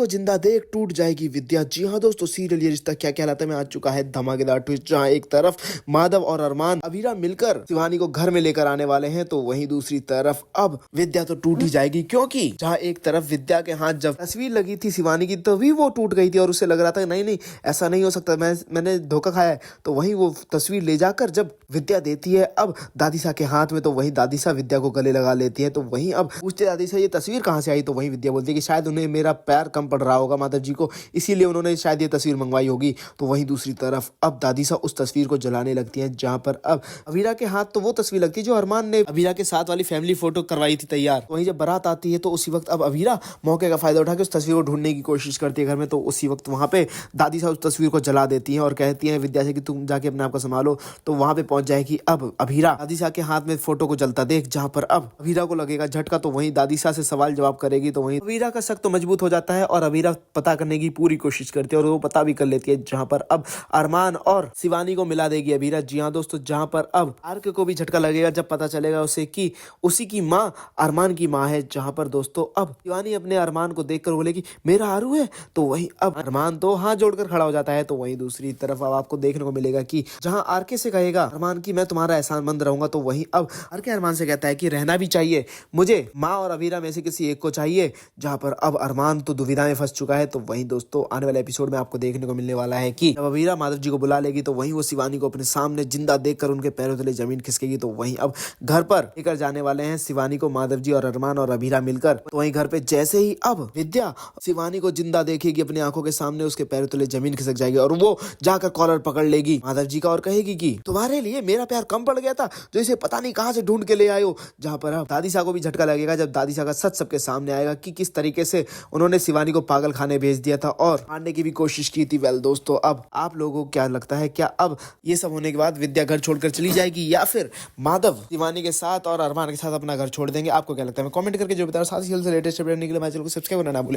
को जिंदा देख टूट जाएगी विद्या। जी हाँ दोस्तों, सीरियल ये रिश्ता क्या कहलाता है में आ चुका है धमाकेदार ट्विस्ट, जहाँ एक तरफ माधव और अरमान अवीरा मिलकर शिवानी को घर में लेकर आने वाले हैं, तो वहीं दूसरी तरफ अब विद्या तो टूट ही जाएगी, क्योंकि जहाँ एक तरफ विद्या के हाथ जब तस्वीर लगी थी शिवानी की तभी वो टूट गई थी और उसे लग रहा था नहीं नहीं ऐसा नहीं हो सकता, मैंने धोखा खाया है। तो वहीं वो तस्वीर ले जाकर जब विद्या देती है अब दादीसा के हाथ में, तो वहीं दादीसा विद्या को गले लगा लेती है। तो वहीं अब पूछते दादीसा ये तस्वीर कहाँ से आई, तो वहीं विद्या बोलती है कि शायद उन्हें मेरा प्यार कम पड़ रहा होगा माधव जी को, इसीलिए उन्होंने शायद ये तस्वीर मंगवाई होगी। तो वहीं दूसरी तरफ अब दादीसा उस तस्वीर को जलाने लगती है, जहां पर अब अवीरा के हाथ तो वो तस्वीर लगती है जो अरमान ने अवीरा के साथ वाली फैमिली फोटो करवाई थी तैयार। वहीं जब बारात आती है तो उसी वक्त अब अवीरा मौके का फायदा उठा के उस तस्वीर को ढूंढने की कोशिश करती है घर में। तो उसी वक्त वहां पे दादीसा उस तस्वीर को जला देती है और कहती है विद्या से कि तुम जाके अपने आप को संभालो। तो वहां पे पहुंच जाएगी अब अवीरा दादीसा के हाथ में फोटो को जलता देख, जहां पर अब अवीरा को लगेगा झटका। तो वहीं दादीसा से सवाल जवाब करेगी, तो वहीं अवीरा का शक तो मजबूत हो जाता है और अवीरा पता करने की पूरी कोशिश करती है और वो पता भी कर लेती है, जहां पर अब अरमान और शिवानी को मिला देगी अवीरा। जी हाँ दोस्तों, जहां पर अब आर्क को भी झटका लगेगा जब पता चलेगा उसे कि उसी की माँ अरमान की माँ है। जहां पर दोस्तों अब शिवानी अपने अरमान को देखकर बोलेगी मेरा आरू है, तो वहीं अब अरमान तो हाथ जोड़कर खड़ा हो जाता है। तो वहीं दूसरी तरफ अब आपको देखने को मिलेगा कि जहां आरके से कहेगा अरमान की मैं तुम्हारा एहसानमंद रहूंगा, तो वहीं अब आरके अरमान से कहता है कि रहना भी चाहिए, मुझे माँ और अवीरा में से किसी एक को चाहिए। जहां पर अब अरमान तो दुविधा में फंस चुका है। तो वहीं दोस्तों आने वाले एपिसोड में आपको देखने को मिलने वाला है कि जब अवीरा माधव जी को बुला लेगी तो वहीं वो शिवानी को अपने सामने जिंदा देखकर उनके पैरों तले जमीन खिसकेगी। तो वहीं अब घर पर लेकर जाने वाले हैं शिवानी को माधव जी और अरमान और अवीरा मिलकर। तो वहीं घर पे जैसे ही अब विद्या शिवानी को जिंदा देखेगी अपनी आंखों के सामने, उसके पैरों तले जमीन खिसक जाएगी और वो जाकर कॉलर पकड़ लेगी माधव जी का और कहेगी कि तुम्हारे लिए मेरा प्यार कम पड़ गया था जो इसे पता नहीं कहां से ढूंढ के ले आए हो। जहां पर अब दादीसा को भी झटका लगेगा जब दादीसा का सच सबके सामने आएगा कि किस तरीके से उन्होंने शिवानी को पागल खाने भेज दिया था और मारने की भी कोशिश की थी। वेल दोस्तों, अब आप लोगों को क्या लगता है, क्या अब ये सब होने के बाद विद्या घर छोड़कर चली जाएगी या फिर माधव शिवानी के साथ और अरमान के साथ अपना घर छोड़ देंगे? आपको क्या लगता है, कमेंट करके जो बताओ। साथ ही से लेटेस्ट अपडेट के लिए हमारे चैनल को सब्सक्राइब करना ना भूलें।